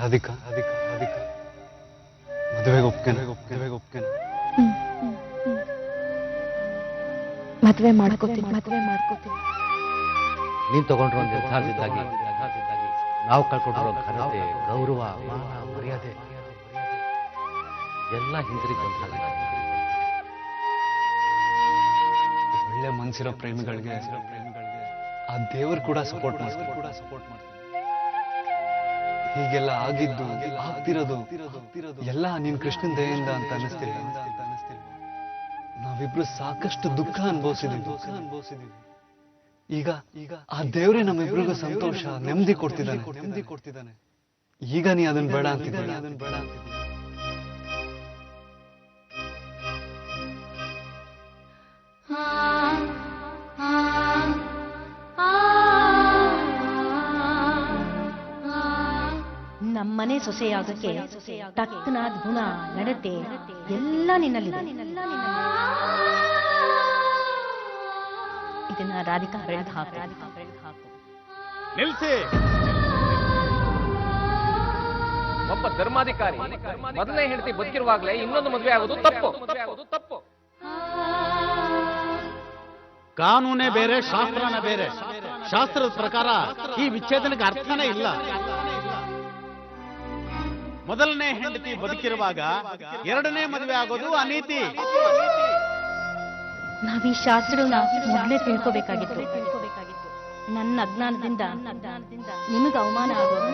ರಾಧಿಕಾ ಮದುವೆಗೆ ಒಪ್ಕೇನೆ ಮದುವೆ ಮಾಡ್ಕೋತೀನಿ ನೀನ್ ತಗೊಂಡ್ರು ಒಂದು ನಿರ್ಧಾರದಿಂದಾಗಿ ನಾವು ಕಳ್ಕೊಂಡಿರೋ ಘನತೆ ಗೌರವ ಮಾನ ಮರ್ಯಾದೆ ಎಲ್ಲ ಹಿಂದಿರುಗಿ ಬಂದ ಒಳ್ಳೆ ಮನ್ಸಿರೋ ಪ್ರೇಮಿಗಳಿಗೆ ಆ ದೇವರು ಕೂಡ ಸಪೋರ್ಟ್ ಮಾಡ್ತಾರೆ ಹೀಗೆಲ್ಲ ಆಗಿದ್ದು ಆಗ್ತಿರೋದು ಎಲ್ಲ ನೀನ್ ಕೃಷ್ಣನ್ ದಯೆಯಿಂದ ಅಂತ ಅನಿಸ್ತಿಲ್ಲ ನಾವಿಬ್ರು ಸಾಕಷ್ಟು ದುಃಖ ಅನುಭವಿಸಿದೀವಿ ಈಗ ಆ ದೇವ್ರೆ ನಮ್ಮಿಬ್ರಿಗೂ ಸಂತೋಷ ನೆಮ್ಮದಿ ಕೊಡ್ತಿದ್ದಾನೆ ಈಗ ನೀ ಅದನ್ನ ಬೇಡ ಅಂತಿದ್ದೀಯ ನಮ್ಮನೆ ಸೊಸೆಯಾಗಕ್ಕೆ ತಕ್ಕನಾದ ಗುಣ ನಡತೆ ಎಲ್ಲ ನಿನ್ನಲ್ಲಿದೆ. ಇದನ್ನ ರಾಧಿಕಾ ಬೆಳೆದು ಹಾಕು. ನಿಲ್ಸಿ. ಒಬ್ಬ ಧರ್ಮಾಧಿಕಾರಿ ಮೊದಲನೇ ಹೆಂಡತಿ ಬದುಕಿರುವಾಗಲೇ ಇನ್ನೊಂದು ಮದುವೆ ಆಗೋದು ತಪ್ಪು. ಕಾನೂನೇ ಬೇರೆ ಶಾಸ್ತ್ರನೇ ಬೇರೆ. ಶಾಸ್ತ್ರದ ಪ್ರಕಾರ ಈ ವಿಚ್ಛೇದನಕ್ಕೆ ಅರ್ಥನೇ ಇಲ್ಲ. ಮೊದಲನೇ ಹೆಂಡತಿ ಬದುಕಿರುವಾಗ ಎರಡನೇ ಮದುವೆ ಆಗೋದು ಅನೀತಿ. ನಾವೀ ಶಾಸ್ತ್ರಗಳನ್ನ ಮೊದಲೇ ತಿಳ್ಕೋಬೇಕಾಗಿತ್ತು. ನನ್ನ ಅಜ್ಞಾನದಿಂದ ನಿಮಗೆ ಅವಮಾನ ಆಗೋದು.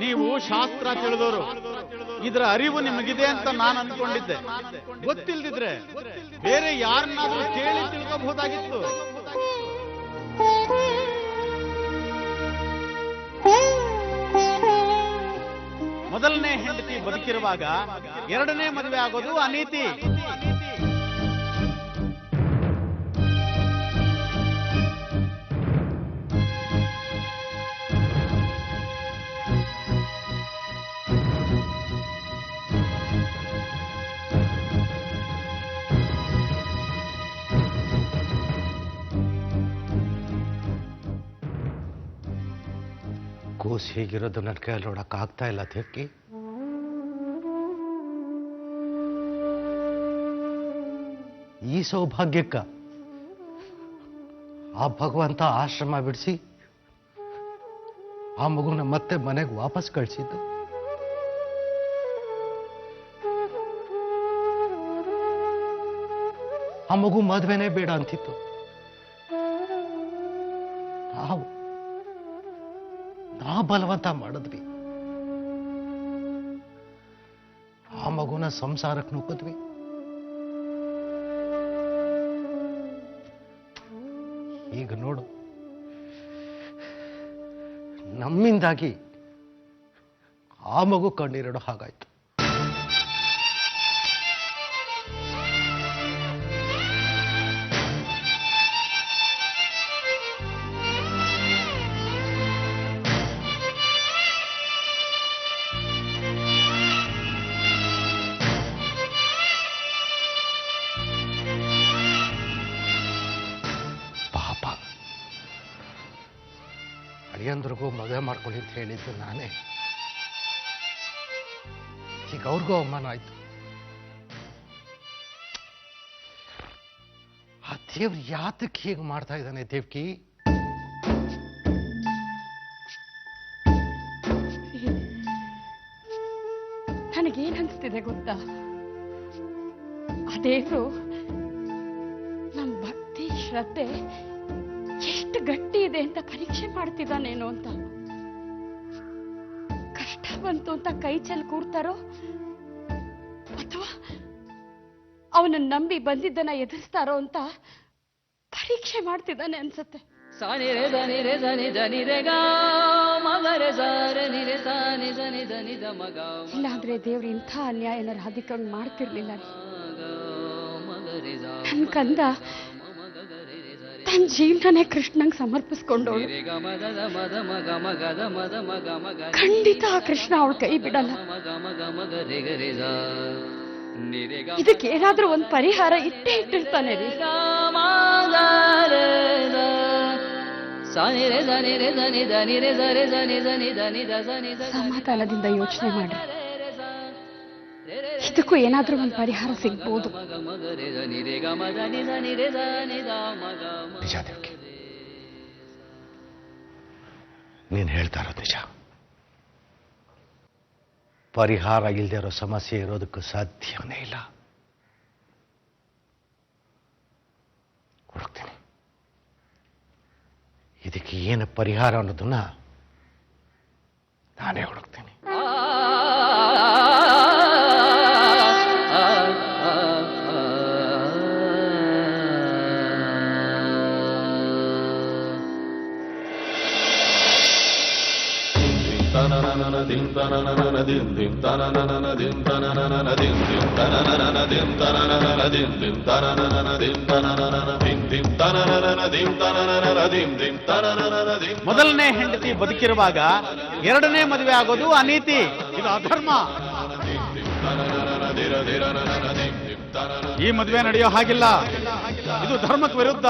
ನೀವು ಶಾಸ್ತ್ರ ತಿಳಿದವರು, ಇದರ ಅರಿವು ನಿಮಗಿದೆ ಅಂತ ನಾನು ಅನ್ಕೊಂಡಿದ್ದೆ. ಗೊತ್ತಿಲ್ದಿದ್ರೆ ಬೇರೆ ಯಾರನ್ನಾದ್ರೂ ಕೇಳಿ ತಿಳ್ಕೋಬಹುದಾಗಿತ್ತು. ಮೊದಲನೇ ಹೆಂಡತಿ ಬದುಕಿರುವಾಗ ಎರಡನೇ ಮದುವೆ ಆಗೋದು ಅನೀತಿ. ಕೂಸು ಹೀಗಿರೋದು ನನ್ನ ಕೈಯಲ್ಲಿ ನೋಡಕ್ ಆಗ್ತಾ ಇಲ್ಲ ದೇವ್ಕಿ. ಈ ಸೌಭಾಗ್ಯಕ್ಕ ಆ ಭಗವಂತ ಆಶ್ರಮ ಬಿಡಿಸಿ ಆ ಮಗುನ ಮತ್ತೆ ಮನೆಗೆ ವಾಪಸ್ ಕಳಿಸಿದ್ದು. ಆ ಮಗು ಮದುವೆನೇ ಬೇಡ ಅಂತಿತ್ತು. ನಾವು ಬಲವಂತ ಮಾಡಿದ್ವಿ. ಆ ಮಗುನ ಸಂಸಾರಕ್ಕೆ ನುಗ್ಗಿದ್ವಿ. ಈಗ ನೋಡು, ನಮ್ಮಿಂದಾಗಿ ಆ ಮಗು ಕಣ್ಣೀರಿಡೋ ಹಾಗಾಯ್ತು. ಅಳಿಯಂದ್ರಿಗೂ ಮದುವೆ ಮಾಡ್ಕೊಳ್ಳಿ ಅಂತ ಹೇಳಿದ್ದು ನಾನೇ. ಈಗ ಅವ್ರಿಗೂ ಅವಮಾನ ಆಯ್ತು. ಆ ದೇವ್ರು ಯಾತಕ್ಕೆ ಹೀಗೆ ಮಾಡ್ತಾ ಇದ್ದಾನೆ ದೇವ್ಕಿ? ನನಗೇನ್ ಅನ್ಸ್ತಿದೆ ಗೊತ್ತಾ? ಆ ದೇವ್ರು ನಮ್ ಭಕ್ತಿ ಶ್ರದ್ಧೆ ಎಷ್ಟು ಗಟ್ಟಿ ಇದೆ ಅಂತ ಪರೀಕ್ಷೆ ಮಾಡ್ತಿದ್ದಾನೇನೋ ಅಂತ. ಕಷ್ಟ ಬಂತು ಅಂತ ಕೈ ಚೆಲ್ಲಿ ಕೂರ್ತಾರೋ ಅಥವಾ ಅವನನ್ನ ನಂಬಿ ಬಂದಿದ್ದನ್ನ ಎದುರಿಸ್ತಾರೋ ಅಂತ ಪರೀಕ್ಷೆ ಮಾಡ್ತಿದ್ದಾನೆ ಅನ್ಸತ್ತೆ. ಇಲ್ಲಾಂದ್ರೆ ದೇವ್ರು ಇಂಥ ಅನ್ಯಾಯನ ರಾಧಿಕೊಂಡು ಮಾಡ್ತಿರ್ಲಿಲ್ಲ. ನನ್ ಕಂದ ತನ್ನ ಜೀವನನೇ ಕೃಷ್ಣಂಗ್ ಸಮರ್ಪಿಸ್ಕೊಂಡವಳು. ಖಂಡಿತ ಆ ಕೃಷ್ಣ ಅವಳ ಕೈ ಬಿಡಲ್ಲ. ಇದಕ್ಕೆ ಏನಾದ್ರೂ ಒಂದು ಪರಿಹಾರ ಇಟ್ಟಿರ್ತಾನೆ ರೀ. ಸಮಾಧಾನದಿಂದ ಯೋಚನೆ ಮಾಡಿ, ಇದಕ್ಕೂ ಏನಾದ್ರೂ ಒಂದು ಪರಿಹಾರ ಸಿಗ್ಬೋದು. ನಿಜ ದೇವ್ಕಿ, ನೀನ್ ಹೇಳ್ತಾ ಇರೋದು ನಿಜ. ಪರಿಹಾರ ಇಲ್ಲದೆ ಇರೋ ಸಮಸ್ಯೆ ಇರೋದಕ್ಕೂ ಸಾಧ್ಯನೇ ಇಲ್ಲ. ಹುಡುಕ್ತೀನಿ, ಇದಕ್ಕೆ ಏನು ಪರಿಹಾರ ಅನ್ನೋದನ್ನ ನಾನೇ ಹುಡುಕ್ತೀನಿ. ಮೊದಲನೇ ಹೆಂಡತಿ ಬದುಕಿರುವಾಗ ಎರಡನೇ ಮದುವೆ ಆಗೋದು ಅನೀತಿ, ಇದು ಅಧರ್ಮ. ಈ ಮದುವೆ ನಡೆಯೋ ಹಾಗಿಲ್ಲ, ಇದು ಧರ್ಮಕ್ಕೆ ವಿರುದ್ಧ.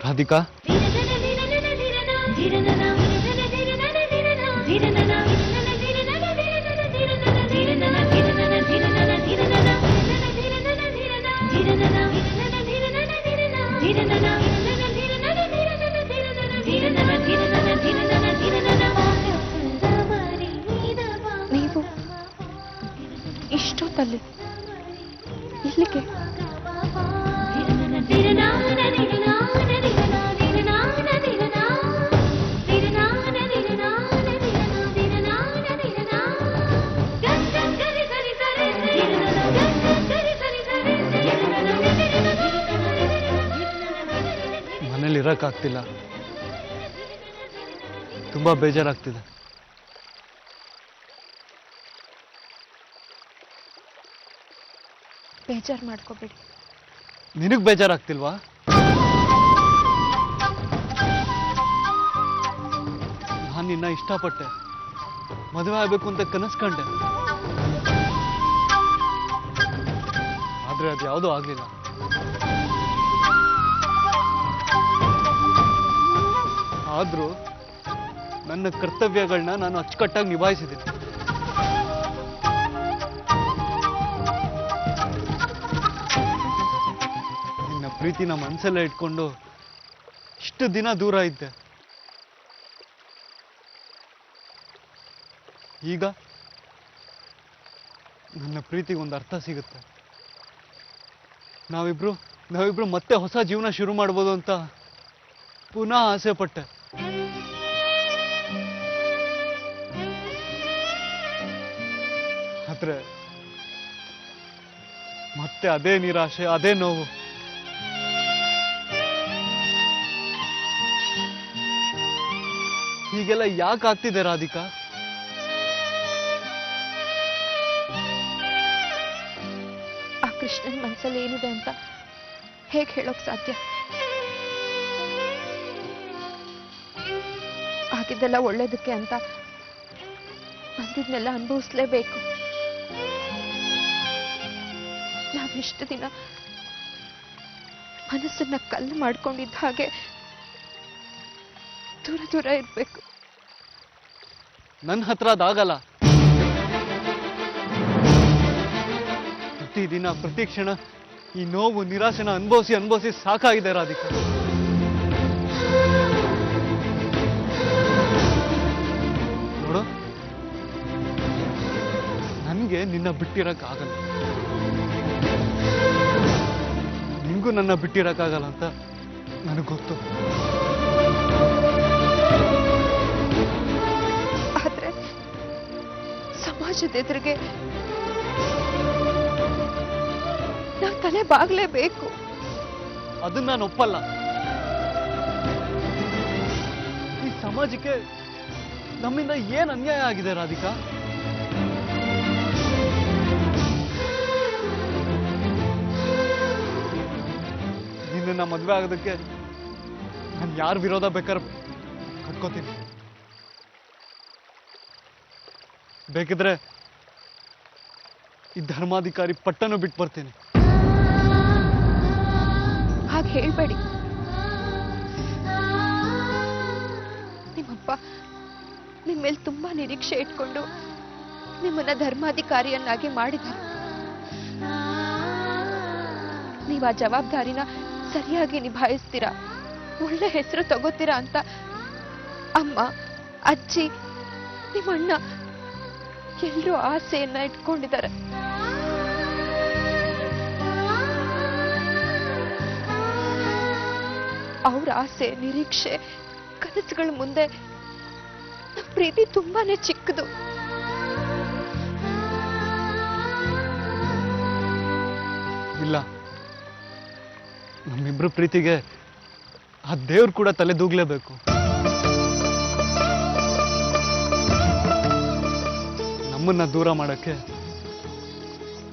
ರಾಧಿಕಾ, ನೀವು ಇಷ್ಟೊತ್ತಲ್ಲಿ ಇಲ್ಲಿಗೆ? ಮನೇಲಿ ಇರಕ್ಕಾಗ್ತಿಲ್ಲ, ತುಂಬಾ ಬೇಜಾರಾಗ್ತಿದೆ. ಬೇಜಾರು ಮಾಡ್ಕೋಬೇಡಿ. ನಿನಗ್ ಬೇಜಾರಾಗ್ತಿಲ್ವಾ? ನಾನು ನಿನ್ನ ಇಷ್ಟಪಟ್ಟೆ, ಮದುವೆ ಆಗ್ಬೇಕು ಅಂತ ಕನಸು ಕಂಡೆ. ಆದ್ರೆ ಅದು ಯಾವುದೂ ಆಗ್ಲಿಲ್ಲ. ಆದ್ರೂ ನನ್ನ ಕರ್ತವ್ಯಗಳನ್ನ ನಾನು ಅಚ್ಚುಕಟ್ಟಾಗಿ ನಿಭಾಯಿಸಿದ್ದೀನಿ. ನಿನ್ನ ಪ್ರೀತಿನ ಮನಸ್ಸಲ್ಲೇ ಇಟ್ಕೊಂಡು ಇಷ್ಟು ದಿನ ದೂರ ಇದ್ದೆ. ಈಗ ನನ್ನ ಪ್ರೀತಿಗೆ ಒಂದು ಅರ್ಥ ಸಿಗುತ್ತೆ. ನಾವಿಬ್ರು ಮತ್ತೆ ಹೊಸ ಜೀವನ ಶುರು ಮಾಡ್ಬೋದು ಅಂತ ಪುನಃ ಆಸೆ ಪಟ್ಟೆ. ಆದ್ರೆ ಮತ್ತೆ ಅದೇ ನಿರಾಶೆ, ಅದೇ ನೋವು. ಹೀಗೆಲ್ಲ ಯಾಕೆ ಆಗ್ತಿದೆ ರಾಧಿಕಾ? ಆ ಕೃಷ್ಣನ್ ಮನಸ್ಸಲ್ಲಿ ಏನಿದೆ ಅಂತ ಹೇಗೆ ಹೇಳೋಕ್ ಸಾಧ್ಯ? ಆಗಿದ್ದೆಲ್ಲ ಒಳ್ಳೇದಕ್ಕೆ ಅಂತ ಬಂದಿದ್ನೆಲ್ಲ ಅನುಭವಿಸ್ಲೇಬೇಕು. ನಾವಿಷ್ಟು ದಿನ ಮನಸ್ಸನ್ನ ಕಲ್ಲು ಮಾಡ್ಕೊಂಡಿದ್ದ ಹಾಗೆ ದೂರ ದೂರ ಇರ್ಬೇಕು. ನನ್ನ ಹತ್ರ ಅದಾಗಲ್ಲ. ಪ್ರತಿದಿನ ಪ್ರತಿ ಕ್ಷಣ ಈ ನೋವು ನಿರಾಶೆನ ಅನುಭವಿಸಿ ಸಾಕಾಗಿದೆ ರಾಧಿಕಾ. ನೋಡು, ನನಗೆ ನಿನ್ನ ಬಿಟ್ಟಿರಕ್ಕಾಗಲ್ಲ, ನಿಂಗೂ ನನ್ನ ಬಿಟ್ಟಿರಕ್ಕಾಗಲ್ಲ ಅಂತ ನನಗೆ ಗೊತ್ತು. ಆದ್ರೆ ಸಮಾಜದ ಎದುರಿಗೆ ನಾವು ತಲೆ ಬಾಗ್ಲೇಬೇಕು. ಅದನ್ನ ನಾನು ಒಪ್ಪಲ್ಲ. ಈ ಸಮಾಜಕ್ಕೆ ನಮ್ಮಿಂದ ಏನ್ ಅನ್ಯಾಯ ಆಗಿದೆ ರಾಧಿಕಾ? ನಿನ್ನ ಮದ್ವೆ ಆಗೋದಕ್ಕೆ ನಾನು ಯಾರ ವಿರೋಧ ಬೇಕಾದ್ರೆ ಕಟ್ಕೋತೀನಿ. ಬೇಕಿದ್ರೆ ಈ ಧರ್ಮಾಧಿಕಾರಿ ಪಟ್ಟನು ಬಿಟ್ಟು ಬರ್ತೀನಿ. ಹಾಗೆ ಹೇಳ್ಬೇಡಿ. ನಿಮ್ಮಪ್ಪ ನಿಮ್ಮ ಮೇಲೆ ತುಂಬಾ ನಿರೀಕ್ಷೆ ಇಟ್ಕೊಂಡು ನಿಮ್ಮನ್ನ ಧರ್ಮಾಧಿಕಾರಿಯನ್ನಾಗಿ ಮಾಡಿದ್ದಾರೆ. ನೀವು ಆ ಜವಾಬ್ದಾರಿನ ಸರಿಯಾಗಿ ನಿಭಾಯಿಸ್ತೀರಾ, ಒಳ್ಳೆ ಹೆಸರು ತಗೋತೀರಾ ಅಂತ ಅಮ್ಮ, ಅಜ್ಜಿ, ನಿಮ್ಮಣ್ಣ ಎಲ್ಲರೂ ಆಸೆಯನ್ನ ಇಟ್ಕೊಂಡಿದ್ದಾರೆ. ಅವ್ರ ಆಸೆ, ನಿರೀಕ್ಷೆ, ಕನಸುಗಳ ಮುಂದೆ ನಮ್ಮ ಪ್ರೀತಿ ತುಂಬಾನೇ ಚಿಕ್ಕದು. ಇಲ್ಲ, ನಮ್ಮಿಬ್ರು ಪ್ರೀತಿಗೆ ಆ ದೇವ್ರು ಕೂಡ ತಲೆ ದೂಗ್ಲೇಬೇಕು. ನಮ್ಮನ್ನ ದೂರ ಮಾಡಕ್ಕೆ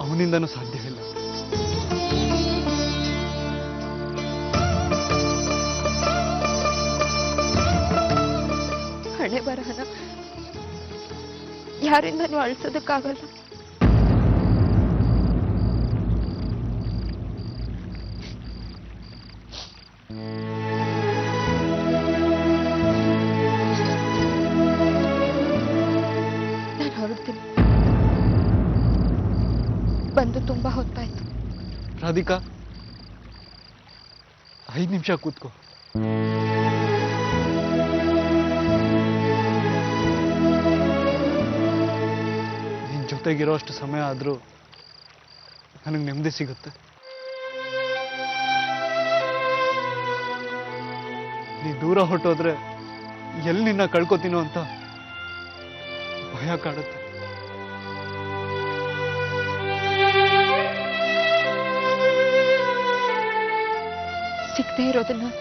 ಅವನಿಂದನೂ ಸಾಧ್ಯವಿಲ್ಲ. ಹಣೆ ಬರಹನ ಯಾರಿಂದನೂ ಅಳಿಸೋದಕ್ಕಾಗಲ್ಲ. ನಾನು ಹೊರಡ್ತೀನಿ. ಬಂದು ತುಂಬಾ ಹೊತ್ತಾಯ್ತು. ರಾಧಿಕಾ, 5 ನಿಮಿಷ ಕೂತ್ಕೋ. ನಿನ್ ಜೊತೆಗಿರೋ ಅಷ್ಟು ಸಮಯ ಆದ್ರೂ ನನಗೆ ನೆಮ್ಮದಿ ಸಿಗುತ್ತೆ. ನೀ ದೂರ ಹೊರಟೋದ್ರೆ ಎಲ್ಲಿ ನಿನ್ನ ಕಳ್ಕೊತೀನೋ ಅಂತ ಭಯ ಕಾಡುತ್ತೆ. ಸಿಗದೆ ಇರೋದನ್ನ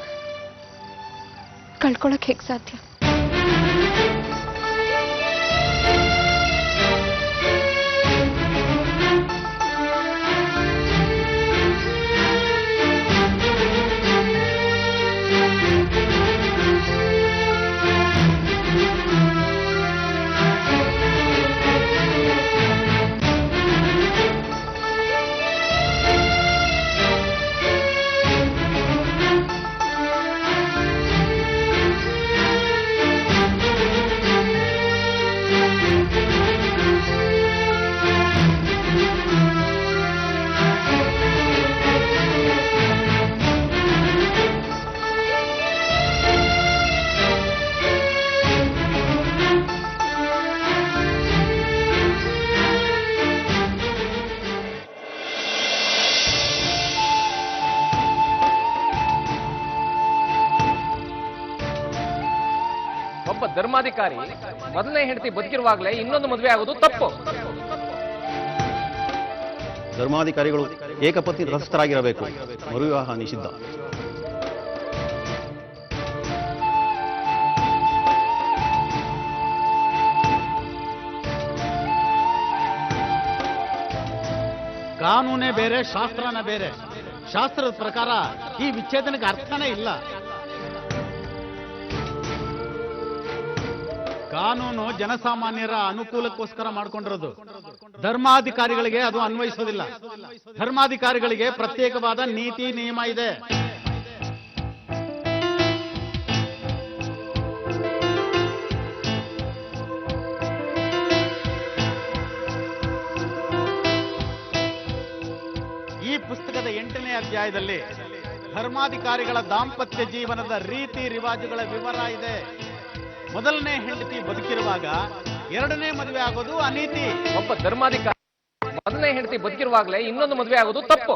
ಕಳ್ಕೊಳಕ್ ಹೇಗ್ ಸಾಧ್ಯ? ಒಬ್ಬ ಧರ್ಮಾಧಿಕಾರಿ ಮೊದಲನೇ ಹೆಂಡತಿ ಬದುಕಿರುವಾಗಲೇ ಇನ್ನೊಂದು ಮದುವೆ ಆಗೋದು ತಪ್ಪು. ಧರ್ಮಾಧಿಕಾರಿಗಳು ಏಕಪತ್ನಿ ರಥಸ್ಥರಾಗಿರಬೇಕು. ಮರುವಿವಾಹ ನಿಷಿದ್ಧ. ಕಾನೂನೇ ಬೇರೆ, ಶಾಸ್ತ್ರನೇ ಬೇರೆ. ಶಾಸ್ತ್ರದ ಪ್ರಕಾರ ಈ ವಿಚ್ಛೇದನಕ್ಕೆ ಅರ್ಥನೇ ಇಲ್ಲ. ಕಾನೂನು ಜನಸಾಮಾನ್ಯರ ಅನುಕೂಲಕ್ಕೋಸ್ಕರ ಮಾಡ್ಕೊಂಡಿರೋದು. ಧರ್ಮಾಧಿಕಾರಿಗಳಿಗೆ ಅದು ಅನ್ವಯಿಸೋದಿಲ್ಲ. ಧರ್ಮಾಧಿಕಾರಿಗಳಿಗೆ ಪ್ರತ್ಯೇಕವಾದ ನೀತಿ ನಿಯಮ ಇದೆ. ಈ ಪುಸ್ತಕದ 8ನೇ ಅಧ್ಯಾಯದಲ್ಲಿ ಧರ್ಮಾಧಿಕಾರಿಗಳ ದಾಂಪತ್ಯ ಜೀವನದ ರೀತಿ ರಿವಾಜುಗಳ ವಿವರ ಇದೆ. ಮೊದಲನೇ ಹೆಂಡತಿ ಬದುಕಿರುವಾಗ ಎರಡನೇ ಮದುವೆ ಆಗೋದು ಅನೀತಿ. ಒಬ್ಬ ಧರ್ಮಾಧಿಕಾರಿ ಮೊದಲನೇ ಹೆಂಡತಿ ಬದುಕಿರುವಾಗಲೇ ಇನ್ನೊಂದು ಮದುವೆ ಆಗೋದು ತಪ್ಪು.